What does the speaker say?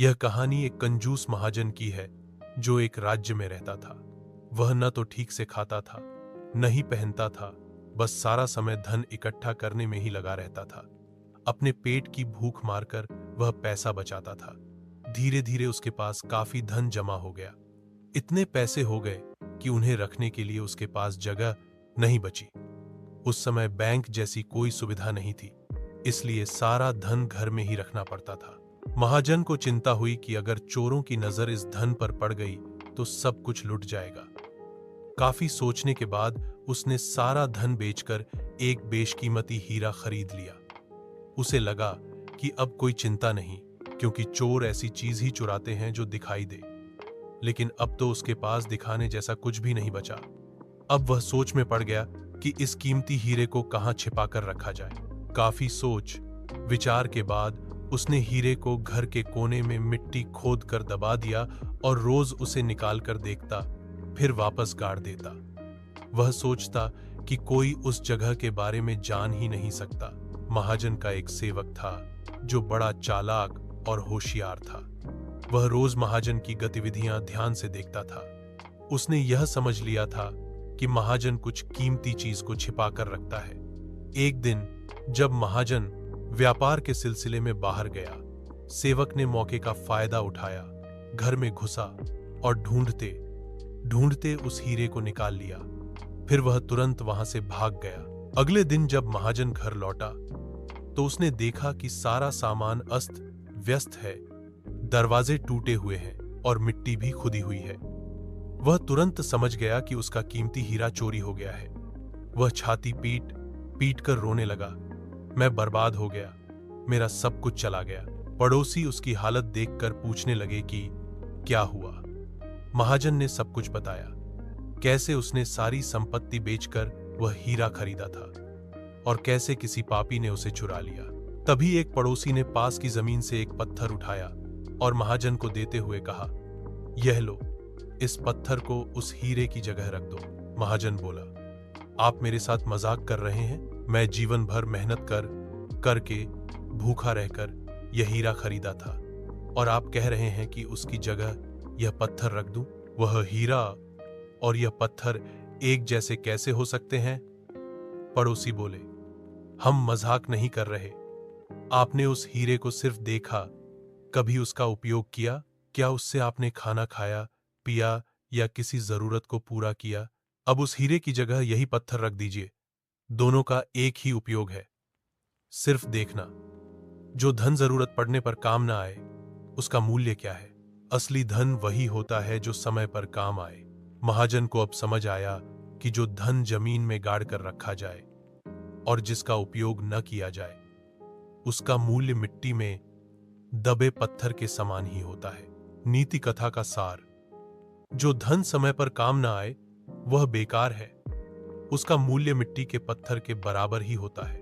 यह कहानी एक कंजूस महाजन की है जो एक राज्य में रहता था। वह न तो ठीक से खाता था, न ही पहनता था, बस सारा समय धन इकट्ठा करने में ही लगा रहता था। अपने पेट की भूख मारकर वह पैसा बचाता था। धीरे धीरे उसके पास काफी धन जमा हो गया। इतने पैसे हो गए कि उन्हें रखने के लिए उसके पास जगह नहीं बची। उस समय बैंक जैसी कोई सुविधा नहीं थी, इसलिए सारा धन घर में ही रखना पड़ता था। महाजन को चिंता हुई कि अगर चोरों की नजर इस धन पर पड़ गई तो सब कुछ लुट जाएगा। काफी सोचने के बाद उसने सारा धन बेचकर एक बेशकीमती हीरा खरीद लिया। उसे लगा कि अब कोई चिंता नहीं, क्योंकि चोर ऐसी चीज ही चुराते हैं जो दिखाई दे। लेकिन अब तो उसके पास दिखाने जैसा कुछ भी नहीं बचा। अब वह सोच में पड़ गया कि इस कीमती हीरे को कहां छिपा कर रखा जाए। काफी सोच विचार के बाद उसने हीरे को घर के कोने में मिट्टी खोद कर दबा दिया और रोज उसे निकाल कर देखता, फिर वापस गाड़ देता। वह सोचता कि कोई उस जगह के बारे में जान ही नहीं सकता। महाजन का एक सेवक था जो बड़ा चालाक और होशियार था। वह रोज महाजन की गतिविधियां ध्यान से देखता था। उसने यह समझ लिया था कि महाजन कुछ कीमती चीज को छिपा कर रखता है। एक दिन जब महाजन व्यापार के सिलसिले में बाहर गया, सेवक ने मौके का फायदा उठाया, घर में घुसा और ढूंढते ढूंढते उस हीरे को निकाल लिया। फिर वह तुरंत वहां से भाग गया। अगले दिन जब महाजन घर लौटा तो उसने देखा कि सारा सामान अस्त व्यस्त है, दरवाजे टूटे हुए हैं और मिट्टी भी खुदी हुई है। वह तुरंत समझ गया कि उसका कीमती हीरा चोरी हो गया है। वह छाती पीट पीट कर रोने लगा, मैं बर्बाद हो गया, मेरा सब कुछ चला गया। पड़ोसी उसकी हालत देखकर पूछने लगे कि क्या हुआ। महाजन ने सब कुछ बताया, कैसे उसने सारी संपत्ति बेचकर वह हीरा खरीदा था और कैसे किसी पापी ने उसे चुरा लिया। तभी एक पड़ोसी ने पास की जमीन से एक पत्थर उठाया और महाजन को देते हुए कहा, यह लो, इस पत्थर को उस हीरे की जगह रख दो। महाजन बोला, आप मेरे साथ मजाक कर रहे हैं? मैं जीवन भर मेहनत करके भूखा रहकर यह हीरा खरीदा था और आप कह रहे हैं कि उसकी जगह यह पत्थर रख दूं? वह हीरा और यह पत्थर एक जैसे कैसे हो सकते हैं? पड़ोसी बोले, हम मजाक नहीं कर रहे। आपने उस हीरे को सिर्फ देखा, कभी उसका उपयोग किया? क्या उससे आपने खाना खाया, पिया या किसी जरूरत को पूरा किया? अब उस हीरे की जगह यही पत्थर रख दीजिए। दोनों का एक ही उपयोग है, सिर्फ देखना। जो धन जरूरत पड़ने पर काम ना आए, उसका मूल्य क्या है? असली धन वही होता है जो समय पर काम आए। महाजन को अब समझ आया कि जो धन जमीन में गाड़ कर रखा जाए और जिसका उपयोग न किया जाए, उसका मूल्य मिट्टी में दबे पत्थर के समान ही होता है। नीति कथा का सार, जो धन समय पर काम ना आए वह बेकार है, उसका मूल्य मिट्टी के पत्थर के बराबर ही होता है।